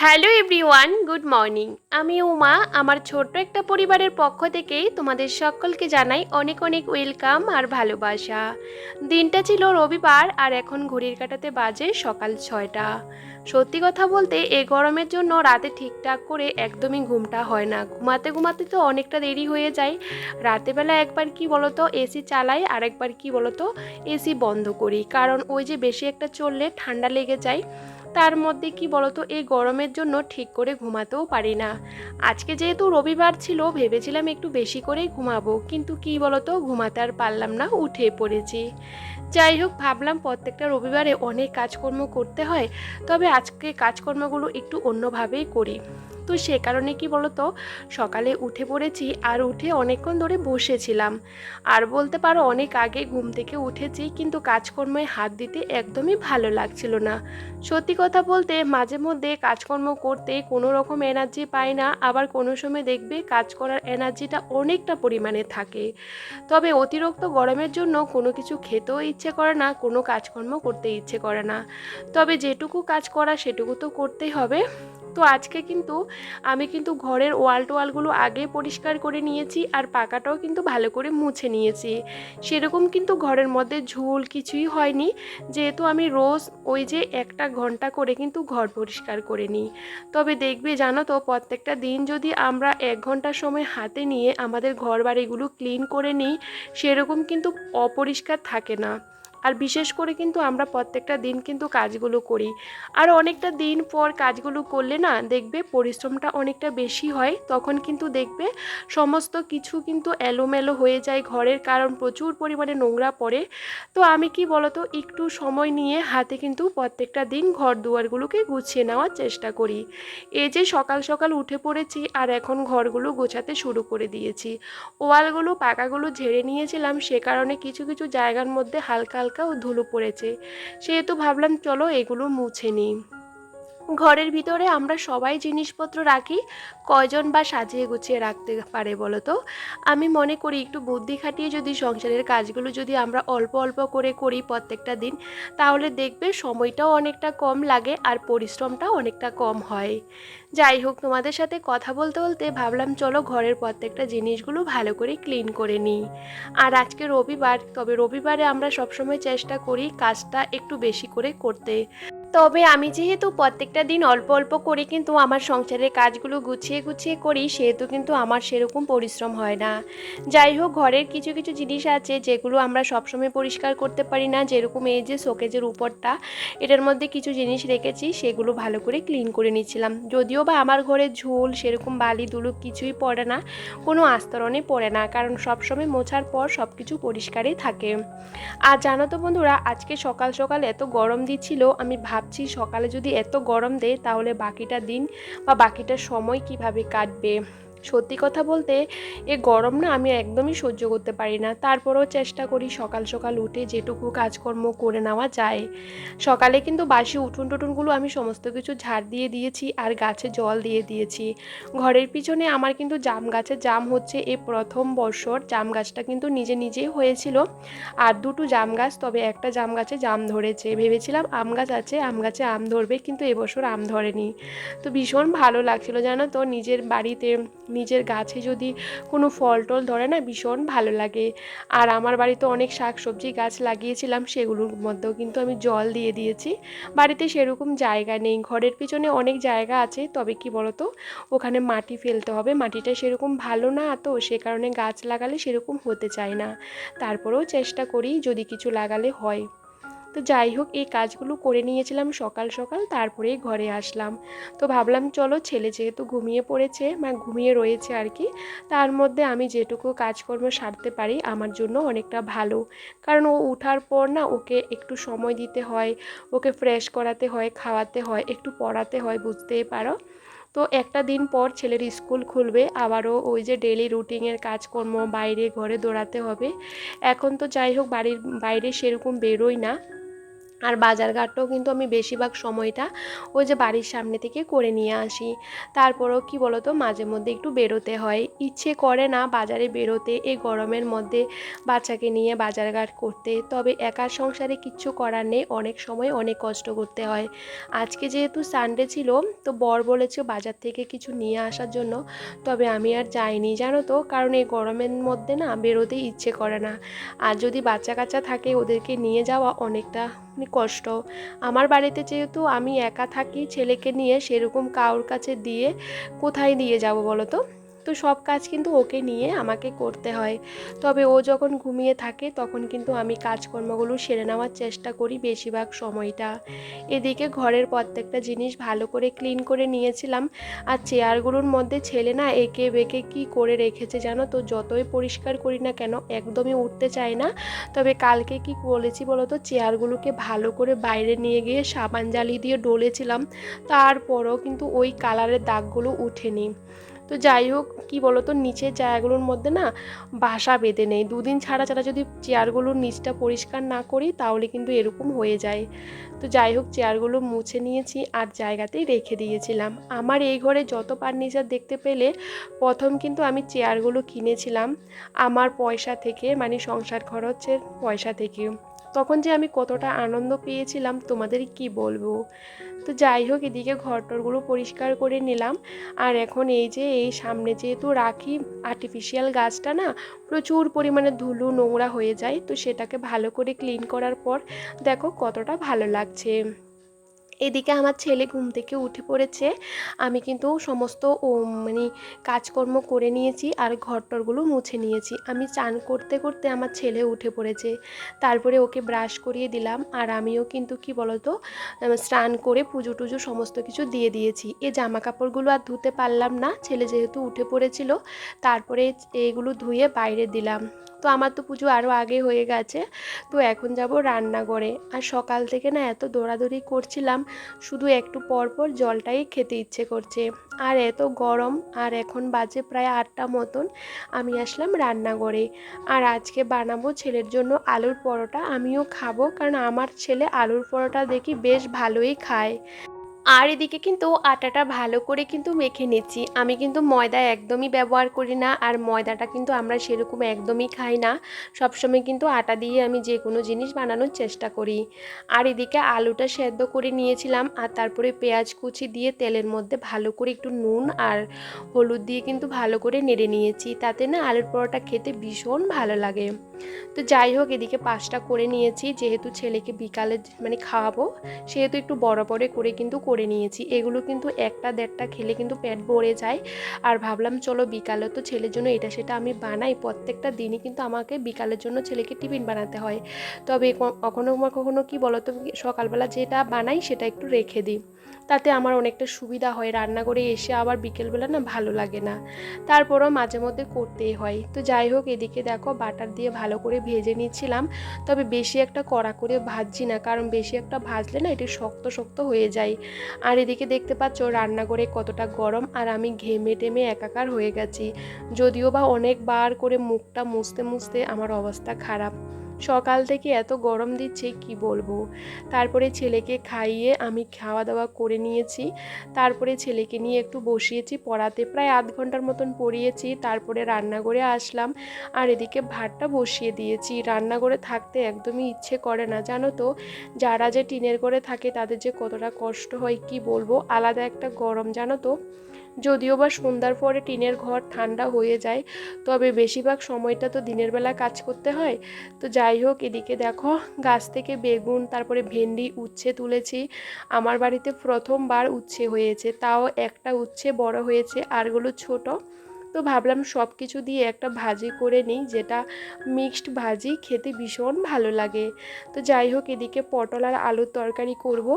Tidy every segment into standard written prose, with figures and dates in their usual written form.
Hello everyone, good morning. আমি উমা। আমার ছোট্ট একটা পরিবারের পক্ষ থেকেই তোমাদের সকলকে জানাই অনেক অনেক ওয়েলকাম আর ভালোবাসা। দিনটা ছিল রবিবার আর এখন ঘড়ির কাঁটাতে বাজে সকাল 6টা। সত্যি কথা বলতে এই গরমের জন্য রাতে ঠিকঠাক করে একদমই ঘুমটা হয় না। ঘুমাতে ঘুমাতে তো অনেকটা দেরি হয়ে যায়। রাতেবেলা একবার কি বলতো এসি চালাই আর একবার কি বলতো এসি বন্ধ করি, কারণ ওই যে বেশি একটা চললে ঠান্ডা লেগে যায়। তার মধ্যে কি বলতো এই গরমের জন্য ঠিক করে ঘুমাতেও পারি না। আজকে যেহেতু রবিবার ছিল ভেবেছিলাম একটু বেশি করেই ঘুমাবো, কিন্তু কি বলতো ঘুমাতে আর পারলাম না, উঠে পড়েছি। যাই হোক, ভাবলাম প্রত্যেকটা রবিবারে অনেক কাজকর্ম করতে হয়, তবে আজকে কাজকর্মগুলো একটু অন্যভাবেই করি। তো সে কারণে কি বলতো সকালে উঠে পড়েছি আর উঠে অনেকক্ষণ ধরে বসেছিলাম। আর বলতে পারো অনেক আগে ঘুম থেকে উঠেছি, কিন্তু কাজকর্মে হাত দিতে একদমই ভালো লাগছিল না। সত্যি কথা বলতে মাঝে মধ্যে কাজকর্ম করতে কোনো রকম এনার্জি পাই না, আবার কোনো সময় দেখবে কাজ করার এনার্জিটা অনেকটা পরিমাণে থাকে। তবে অতিরিক্ত গরমের জন্য কোনো কিছু খেতেও ইচ্ছে করে না, কোনো কাজকর্ম করতে ইচ্ছে করে না। তবে যেটুকু কাজ করা সেটুকু তো করতেই হবে। তো আজকে কিন্তু আমি কিন্তু ঘরের ওয়ালগুলো আগে পরিষ্কার করে নিয়েছি আর পাকাটাও কিন্তু ভালো করে মুছে নিয়েছি। সেরকম কিন্তু ঘরের মধ্যে ঝুল কিছুই হয়নি, যেহেতু আমি রোজ ওই যে 1 ঘন্টা করে কিন্তু ঘর পরিষ্কার করে নিই। তবে দেখবে জানো তো প্রত্যেকটা দিন যদি আমরা 1 ঘন্টা সময় হাতে নিয়ে আমাদের ঘর বাড়িগুলো ক্লিন করে নিই, সেরকম কিন্তু অপরিষ্কার থাকে না। আর বিশেষ করে কিন্তু আমরা প্রত্যেকটা দিন কিন্তু কাজগুলো করি, আর অনেকটা দিন পর কাজগুলো করলে না দেখবে পরিশ্রমটা অনেকটা বেশি হয়, তখন কিন্তু দেখবে সমস্ত কিছু কিন্তু এলোমেলো হয়ে যায় ঘরের, কারণ প্রচুর পরিমাণে নোংরা পড়ে। তো আমি কি বলতো একটু সময় নিয়ে হাতে কিন্তু প্রত্যেকটা দিন ঘর দুয়ারগুলোকে গুছিয়ে নেওয়ার চেষ্টা করি। এই যে সকাল সকাল উঠে পড়েছি আর এখন ঘরগুলো গোছাতে শুরু করে দিয়েছি। ওয়ালগুলো পাকাগুলো ঝেড়ে নিয়েছিলাম, সে কারণে কিছু কিছু জায়গার মধ্যে হালকা হালকা ধুলো পড়েছে, সেহেতু ভাবলাম চলো এগুলো মুছে নিই। ঘরের ভিতরে আমরা সবাই জিনিসপত্র রাখি, কয়জন বা সাজিয়ে গুছিয়ে রাখতে পারে বলো তো? আমি মনে করি একটু বুদ্ধি খাটিয়ে যদি সংসারের কাজগুলো যদি আমরা অল্প অল্প করে করি প্রত্যেকটা দিন, তাহলে দেখবে সময়টাও অনেকটা কম লাগে আর পরিশ্রমটাও অনেকটা কম হয়। যাই হোক, তোমাদের সাথে কথা বলতে বলতে ভাবলাম চলো ঘরের প্রত্যেকটা জিনিসগুলো ভালো করে ক্লিন করে নিই। আর আজকে রবিবার, তবে রবিবারে আমরা সবসময় চেষ্টা করি কাজটা একটু বেশি করে করতে। তবে আমি যেহেতু প্রত্যেকটা দিন অল্প অল্প করে কিন্তু আমার সংসারের কাজগুলো গুছিয়ে গুছিয়ে করি, সেহেতু কিন্তু আমার সেরকম পরিশ্রম হয় না। যাই হোক, ঘরের কিছু কিছু জিনিস আছে যেগুলো আমরা সবসময় পরিষ্কার করতে পারি না, যেরকম এই যে শোকেজের উপরটা, এটার মধ্যে কিছু জিনিস রেখেছি, সেগুলো ভালো করে ক্লিন করে নিচ্ছিলাম। যদিও বা আমার ঘরে ঝোল সেরকম বালি দুলুক কিছুই পড়ে না, কোনো আস্তরণে পড়ে না, কারণ সবসময় মোছার পর সব কিছু পরিষ্কারই থাকে। আর জানো তো বন্ধুরা, আজকে সকাল সকাল এত গরম দিচ্ছিল, আমি ভাবছি সকালে যদি এত গরম দেয় তাহলে বাকিটা দিন বা বাকিটা সময় কিভাবে কাটবে। সত্যি কথা বলতে এ গরম না আমি একদমই সহ্য করতে পারি না, তারপরেও চেষ্টা করি সকাল সকাল উঠে যেটুকু কাজকর্ম করে নেওয়া যায়। সকালে কিন্তু বাসি উঠোন টুটুনগুলো আমি সমস্ত কিছু ঝাড় দিয়ে দিয়েছি আর গাছে জল দিয়ে দিয়েছি। ঘরের পিছনে আমার কিন্তু জাম গাছে জাম হচ্ছে, এই প্রথম বছর জাম গাছটা কিন্তু নিজে নিজেই হয়েছিল। আর দুটো জাম গাছ, তবে একটা জাম গাছে জাম ধরেছে, ভেবেছিলাম আম গাছ আছে আম গাছে আম ধরবে, কিন্তু এবছর আম ধরেনি। তো ভীষণ ভালো লাগছিল জানো তো, নিজের বাড়িতে নিজের গাছে যদি কোনো ফল টল ধরে না ভীষণ ভালো লাগে। আর আমার বাড়িতে অনেক শাক সবজি গাছ লাগিয়েছিলাম, সেগুলোর মধ্যেও কিন্তু আমি জল দিয়ে দিয়েছি। বাড়িতে সেরকম জায়গা নেই, ঘরের পিছনে অনেক জায়গা আছে, তবে কি বলতো ওখানে মাটি ফেলতে হবে, মাটিটা সেরকম ভালো না, তো সে কারণে গাছ লাগালে সেরকম হতে চায় না। তারপরেও চেষ্টা করি যদি কিছু লাগালে হয়। তো যাই হোক, এই কাজগুলো করে নিয়েছিলাম সকাল সকাল, তারপরেই ঘরে আসলাম। তো ভাবলাম চলো ছেলে যেহেতু ঘুমিয়ে পড়েছে বা ঘুমিয়ে রয়েছে আর কি, তার মধ্যে আমি যেটুকু কাজকর্ম সারতে পারি আমার জন্য অনেকটা ভালো। কারণ ও ওঠার পর না ওকে একটু সময় দিতে হয়, ওকে ফ্রেশ করাতে হয়, খাওয়াতে হয়, একটু পড়াতে হয়, বুঝতেই পারো। তো একটা দিন পর ছেলের স্কুল খুলবে, আবারও ওই যে ডেলি রুটিনের কাজকর্ম বাইরে ঘরে দৌড়াতে হবে। এখন তো যাই হোক বাড়ির বাইরে সেরকম বেরোই না, আর বাজারঘাটটাও কিন্তু আমি বেশিরভাগ সময়টা ওই যে বাড়ির সামনে থেকে করে নিয়ে আসি। তারপরেও কি বলো তো, মাঝে মধ্যে একটু বেরোতে হয়, ইচ্ছে করে না বাজারে বেরোতে এই গরমের মধ্যে বাচ্চাকে নিয়ে বাজারঘাট করতে। তবে একার সংসারে কিচ্ছু করার নেই, অনেক সময় অনেক কষ্ট করতে হয়। আজকে যেহেতু সানডে ছিল, তো বর বলেছে বাজার থেকে কিছু নিয়ে আসার জন্য, তবে আমি আর যাইনি জানো তো, কারণ এই গরমের মধ্যে না বেরোতে ইচ্ছে করে না। আর যদি বাচ্চা কাচ্চা থাকে ওদেরকে নিয়ে যাওয়া অনেকটা কষ্ট। আমার বাড়িতে যেহেতু আমি একা থাকি ছেলেকে নিয়ে, সেরকম কারোর কাছে দিয়ে কোথায় দিয়ে যাব বলো তো। তো সব কাজ কিন্তু ওকে নিয়ে আমাকে করতে হয়। তবে ও যখন ঘুমিয়ে থাকে তখন কিন্তু আমি কাজকর্মগুলো সেরে নেওয়ার চেষ্টা করি বেশিরভাগ সময়টা। এদিকে ঘরের প্রত্যেকটা জিনিস ভালো করে ক্লিন করে নিয়েছিলাম। আর চেয়ারগুলোর মধ্যে ছেলে না এঁকে বেঁকে কী করে রেখেছে জানো তো, যতই পরিষ্কার করি না কেন একদমই উঠতে চায় না। তবে কালকে কি বলেছি বলো তো, চেয়ারগুলোকে ভালো করে বাইরে নিয়ে গিয়ে সাবান জালি দিয়ে ডলেছিলাম, তারপরও কিন্তু ওই কালারের দাগগুলো উঠেনি। তো যাই হোক, কী বলো তো, নিচের জায়গাগুলোর মধ্যে না বাসা বেঁধে নেই, দুদিন ছাড়া ছাড়া যদি চেয়ারগুলোর নিচটা পরিষ্কার না করি তাহলে কিন্তু এরকম হয়ে যায়। তো যাই হোক, চেয়ারগুলো মুছে নিয়েছি আর জায়গাতেই রেখে দিয়েছিলাম। আমার এই ঘরে যত ফার্নিচার দেখতে পেলে, প্রথম কিন্তু আমি চেয়ারগুলো কিনেছিলাম আমার পয়সা থেকে, মানে সংসার খরচের পয়সা থেকে। তখন যে আমি কতটা আনন্দ পেয়েছিলাম তোমাদের কি বলবো। তো যাই হোক, এদিকে ঘরটরগুলো পরিষ্কার করে নিলাম। আর এখন এই যে এই সামনে যেহেতু রাখি আর্টিফিশিয়াল গাছটা না প্রচুর পরিমাণে ধুলো নোংরা হয়ে যায়, তো সেটাকে ভালো করে ক্লিন করার পর দেখো কতটা ভালো লাগছে। এদিকে আমার ছেলে ঘুম থেকে উঠে পড়েছে, আমি কিন্তু সমস্ত মানে কাজকর্ম করে নিয়েছি আর ঘরটরগুলো মুছে নিয়েছি। আমি চান করতে করতে আমার ছেলে উঠে পড়েছে, তারপরে ওকে ব্রাশ করিয়ে দিলাম। আর আমিও কিন্তু কি বলতো, স্নান করে পুজো টুজো সমস্ত কিছু দিয়ে দিয়েছি। এই জামা কাপড়গুলো আর ধুতে পারলাম না, ছেলে যেহেতু উঠে পড়েছিল। তারপরে এগুলো ধুয়ে বাইরে দিলাম। তো আমার তো পুজো আরও আগে হয়ে গেছে। তো এখন যাব রান্নাঘরে। আর সকাল থেকে না এত দৌড়াদৌড়ি করছিলাম, শুধু একটু পর পর জলটাই খেতে ইচ্ছে করছে। আর এত গরম, আর এখন বাজে প্রায় 8টা মতন, আমি আসলাম রান্নাঘরে। আর আজকে বানাবো ছেলের জন্য আলুর পরোটা, আমিও খাবো, কারণ আমার ছেলে আলুর পরোটা দেখি বেশ ভালোই খায়। আর এদিকে কিন্তু আটাটা ভালো করে কিন্তু মেখে নিচ্ছি। আমি কিন্তু ময়দা একদমই ব্যবহার করি না, আর ময়দাটা কিন্তু আমরা সেরকম একদমই খাই না। সবসময় কিন্তু আটা দিয়ে আমি যে কোনো জিনিস বানানোর চেষ্টা করি। আর এদিকে আলুটা সেদ্ধ করে নিয়েছিলাম, আর তারপরে পেঁয়াজ কুচি দিয়ে তেলের মধ্যে ভালো করে একটু নুন আর হলুদ দিয়ে কিন্তু ভালো করে নেড়ে নিয়েছি, তাতে না আলুর পরোটা খেতে ভীষণ ভালো লাগে। তো যাই হোক, এদিকে পাঁচটা করে নিয়েছি, যেহেতু ছেলেকে বিকালে মানে খাওয়াবো, সেহেতু একটু বড় বড় করে কিন্তু করে নিয়েছি। এগুলো কিন্তু একটা দেড়টা খেলে কিন্তু পেট ভরে যায়। আর ভাবলাম চলো বিকালে তো ছেলের জন্য এটা সেটা আমি বানাই, প্রত্যেকটা দিনই কিন্তু আমাকে বিকালের জন্য ছেলেকে টিফিন বানাতে হয়। তবে কখনো কখনো কি বলো তো, সকালবেলা যেটা বানাই সেটা একটু রেখে দিই, তাতে আমার অনেকটা সুবিধা হয়, রান্না করে এসে আবার বিকেলবেলা না ভালো লাগে না। তারপরও মাঝে মধ্যে করতেই হয়। তো যাই হোক, এদিকে দেখো বাটার দিয়ে ভালো করে ভেজে নিচ্ছিলাম। তবে বেশি একটা কড়া করে ভাজছি না, কারণ বেশি একটা ভাজলে না এটি শক্ত শক্ত হয়ে যায়। আর এদিকে দেখতে পাচ্ছ রান্নাঘরে কতটা গরম, আর আমি ঘেমে টেমে একাকার হয়ে গেছি। যদিও বা অনেকবার করে মুখটা মুছতে মুছতে আমার অবস্থা খারাপ, সকাল থেকে এত গরম দিচ্ছে কি বলবো। তারপরে ছেলেকে খাইয়ে আমি খাওয়া দাওয়া করে নিয়েছি। তারপরে ছেলেকে নিয়ে একটু বসিয়েছি পড়াতে, প্রায় আধ ঘন্টার মতন পড়িয়েছি। তারপরে রান্নাঘরে আসলাম, আর এদিকে ভাতটা বসিয়ে দিয়েছি। রান্নাঘরে থাকতে একদমই ইচ্ছে করে না জানো তো, যারা যে টিনের ঘরে থাকে তাদের যে কতটা কষ্ট হয় কি বলবো, আলাদা একটা গরম জানো তো। যদিও বা সন্ধ্যার পরে টিনের ঘর ঠান্ডা হয়ে যায়, তবে বেশিরভাগ সময়টা তো দিনের বেলা কাজ করতে হয়। তো যাই হোক, এদিকে দেখো গাছ থেকে বেগুন তারপরে ভেন্ডি উচ্ছে তুলেছি। আমার বাড়িতে প্রথমবার উচ্ছে হয়েছে, তাও একটা উচ্ছে বড় হয়েছে, আরগুলো ছোট। তো ভাবলাম সব কিছু দিয়ে একটা ভাজি করে নিই, যেটা মিক্সড ভাজি, খেতে ভীষণ ভালো লাগে। তো যাই হোক, এদিকে পটল আর আলুর তরকারি করব।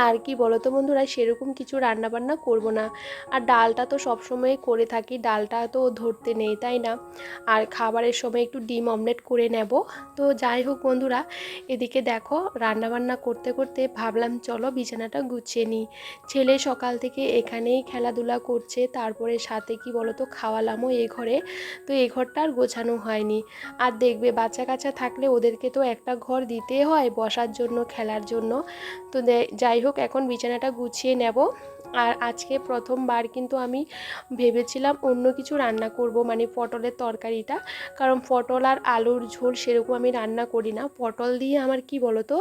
আর কি বলো তো বন্ধুরা, সেরকম কিছু রান্নাবান্না করব না। আর ডালটা তো সবসময় করে থাকি, ডালটা তো ধরতে নেই, তাই না? আর খাবারের সময় একটু ডিম অমলেট করে নেব। তো যাই হোক বন্ধুরা, এদিকে দেখো রান্নাবান্না করতে করতে ভাবলাম চলো বিছানাটা গুছিয়ে নিই। ছেলে সকাল থেকে এখানেই খেলাধুলা করছে, তারপরে সাথে কি বলো তো খাওয়ালামও এ ঘরে। তো এই ঘরটা আর গোছানো হয়নি। আর দেখবে বাচ্চা কাচ্চা থাকলে ওদেরকে তো একটা ঘর দিতে হয় বসার জন্য, খেলার জন্য। তো যাই হোক এখন বিছানাটা গুছিয়ে নেব। আর আজকে প্রথমবার কিন্তু আমি ভেবেছিলাম অন্য কিছু রান্না করব, মানে পটলের তরকারিটা। কারণ পটল আর আলুর ঝোল সেরকম আমি রান্না করি না। পটল দিয়ে আমার কি বলো তো,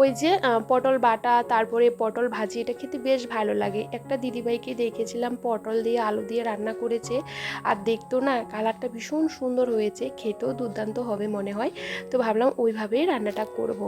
ওই যে পটল বাটা তারপরে পটল ভাজি, এটা খেতে বেশ ভালো লাগে। একটা দিদিভাইকে দেখেছিলাম পটল দিয়ে আলু দিয়ে রান্না করেছে, আর দেখতেও না কালারটা ভীষণ সুন্দর হয়েছে, খেতেও দুর্দান্ত হবে মনে হয়। তো ভাবলাম ওইভাবেই রান্নাটা করব।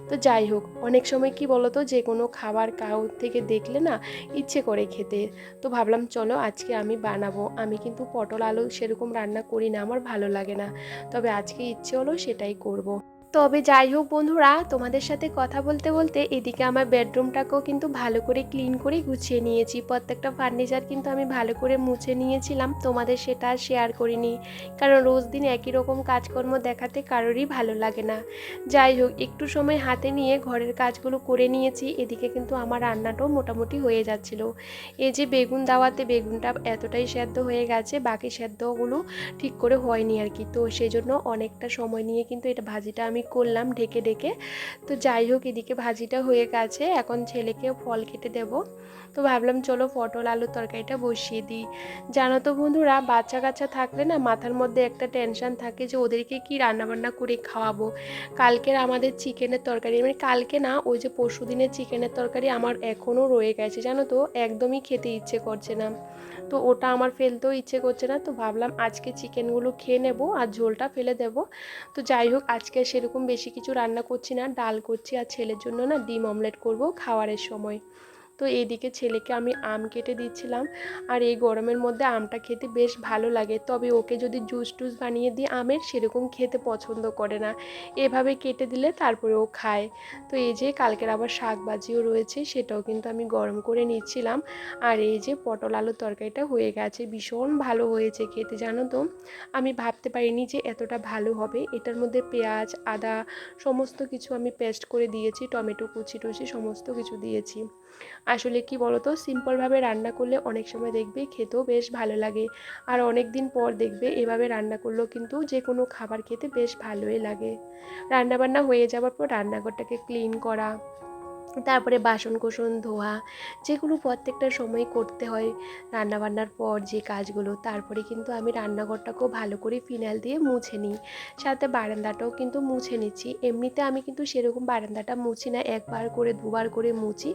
তো যাই হোক, অনেক সময় কি বলো তো, যে কোনো খাবার কারোর থেকে দেখলে না ইচ্ছে করে খেতে। তো ভাবলাম চলো আজকে আমি বানাবো। আমি কিন্তু পটল আলু সেরকম রান্না করি না, আমার ভালো লাগে না। তবে আজকে ইচ্ছে হলো সেটাই করব। তবে যাই হোক বন্ধুরা, তোমাদের সাথে কথা বলতে বলতে এদিকে আমার বেডরুমটাকেও কিন্তু ভালো করে ক্লিন করে গুছিয়ে নিয়েছি। প্রত্যেকটা ফার্নিচার কিন্তু আমি ভালো করে মুছে নিয়েছিলাম, তোমাদের সেটা আর শেয়ার করিনি। কারণ রোজ দিন একই রকম কাজকর্ম দেখাতে কারোরই ভালো লাগে না। যাই হোক, একটু সময় হাতে নিয়ে ঘরের কাজগুলো করে নিয়েছি। এদিকে কিন্তু আমার রান্নাটাও মোটামুটি হয়ে যাচ্ছিল। এই যে বেগুন দাওয়াতে বেগুনটা এতটাই সেদ্ধ হয়ে গেছে, বাকি সেদ্ধগুলো ঠিক করে হয়নি আর কি। তো সেজন্য অনেকটা সময় নিয়ে কিন্তু এটা ভাজিটা আমি করলাম ঢেকে ঢেকে। তো যাই হোক, এদিকে ভাজিটা হয়ে গেছে, এখন ছেলেকে ফল খেতে দেব। তো ভাবলাম চলো পটল আলুর তরকারিটা বসিয়ে দিই। জানো তো বন্ধুরা, বাচ্চা কাচ্চা থাকলে না মাথার মধ্যে একটা টেনশন থাকে যে ওদেরকে কি রান্নাবান্না করে খাওয়াবো। কালকের আমাদের চিকেনের তরকারি, মানে কালকে না, ওই যে পরশু দিনের চিকেনের তরকারি আমার এখনও রয়ে গেছে, জানো তো একদমই খেতে ইচ্ছে করছে না। তো ওটা আমার ফেলতেও ইচ্ছে করছে না। তো ভাবলাম আজকে চিকেনগুলো খেয়ে নেব আর ঝোলটা ফেলে দেব। তো যাই হোক, আজকে সেরকম বেশি কিছু রান্না করছি না, ডাল করছি আর ছেলের জন্য না ডিম অমলেট করব খাওয়ারের সময়। তো এইদিকে ছেলেকে আমি আম কেটে দিচ্ছিলাম। আর এই গরমের মধ্যে আমটা খেতে বেশ ভালো লাগে, তবে ওকে যদি জুস টুস বানিয়ে দিই আমের, সেরকম খেতে পছন্দ করে না। এভাবে কেটে দিলে তারপরে ও খায়। তো এই যে কালকের আবার শাক ভাজিও রয়েছে, সেটাও কিন্তু আমি গরম করে নিচ্ছিলাম। আর এই যে পটল আলুর তরকারিটা হয়ে গেছে, ভীষণ ভালো হয়েছে খেতে, জানো তো। আমি ভাবতে পারিনি যে এতটা ভালো হবে। এটার মধ্যে পেঁয়াজ আদা সমস্ত কিছু আমি পেস্ট করে দিয়েছি, টমেটো কুচি টুচি সমস্ত কিছু দিয়েছি। আসলে কি বলতো, সিম্পলভাবে রান্না করলে অনেক সময় দেখবে খেতেও বেশ ভালো লাগে। আর অনেক দিন পর দেখবে এভাবে রান্না করলেও কিন্তু যে কোনো খাবার খেতে বেশ ভালোই লাগে। রান্নাবান্না হয়ে যাওয়ার পর রান্নাঘরটাকে ক্লিন করা, তারপরে বাসন কোসন ধোয়া, যেগুলো প্রত্যেকটা সময় করতে হয় রান্নাবান্নার পর যে কাজগুলো, তারপরে কিন্তু আমি রান্নাঘরটাকেও ভালো করে ফিনাইল দিয়ে মুছে নিই। সাথে বারান্দাটাও কিন্তু মুছে নিচ্ছি। এমনিতে আমি কিন্তু সেরকম বারান্দাটা মুছি না, একবার করে দুবার করে মুছি।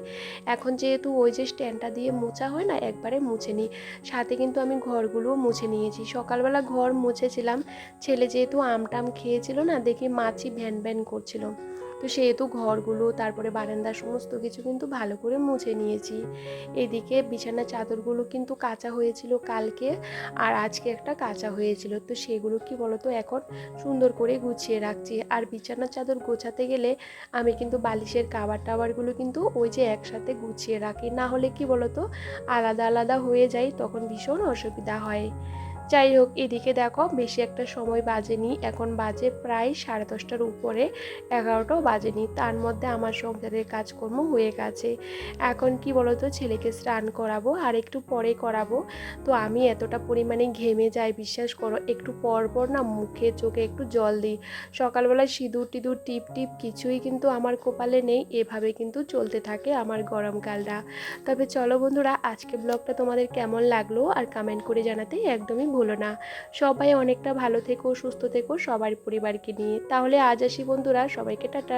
এখন যেহেতু ওই যে স্ট্যান্ডটা দিয়ে মোছা হয় না, একবারে মুছে নিই। সাথে কিন্তু আমি ঘরগুলোও মুছে নিয়েছি। সকালবেলা ঘর মুছেছিলাম, ছেলে যেহেতু আম টাম খেয়েছিল না, দেখি মাছি ভ্যান ভ্যান করছিল। তো সেহেতু ঘরগুলো তারপরে বারান্দার সমস্ত কিছু কিন্তু ভালো করে মুছে নিয়েছি। এদিকে বিছানার চাদরগুলো কিন্তু কাচা হয়েছিল কালকে, আর আজকে একটা কাচা হয়েছিল। তো সেগুলো কি বলতো এখন সুন্দর করে গুছিয়ে রাখছি। আর বিছানার চাদর গোছাতে গেলে আমি কিন্তু বালিশের কাভার টাভারগুলো কিন্তু ওই যে একসাথে গুছিয়ে রাখি, না হলে কি বলতো আলাদা আলাদা হয়ে যায়, তখন ভীষণ অসুবিধা হয়। যাই হোক, এদিকে দেখো বেশি একটা সময় বাজেনি, এখন বাজে প্রায় 10:30টার উপরে, 11টাও বাজেনি। তার মধ্যে আমার সংসারের কাজকর্ম হয়ে গেছে। এখন কি বলতো, ছেলেকে স্নান করাবো আর একটু পরে করাবো। তো আমি এতটা পরিমাণে ঘেমে যাই বিশ্বাস করো, একটু পর পর না মুখে চোখে একটু জল দিই। সকালবেলা সিঁদুর টিঁদুর টিপ টিপ কিছুই কিন্তু আমার কপালে নেই। এভাবে কিন্তু চলতে থাকে আমার গরমকালটা। তবে চলো বন্ধুরা, আজকে ব্লগটা তোমাদের কেমন লাগলো আর কমেন্ট করে জানাতে একদমই ভুলো না। সবাই অনেকটা ভালো থেকো, সুস্থ থেকো সবার পরিবারকে নিয়ে। তাহলে আজ আসি বন্ধুরা, সবাইকে টাটা।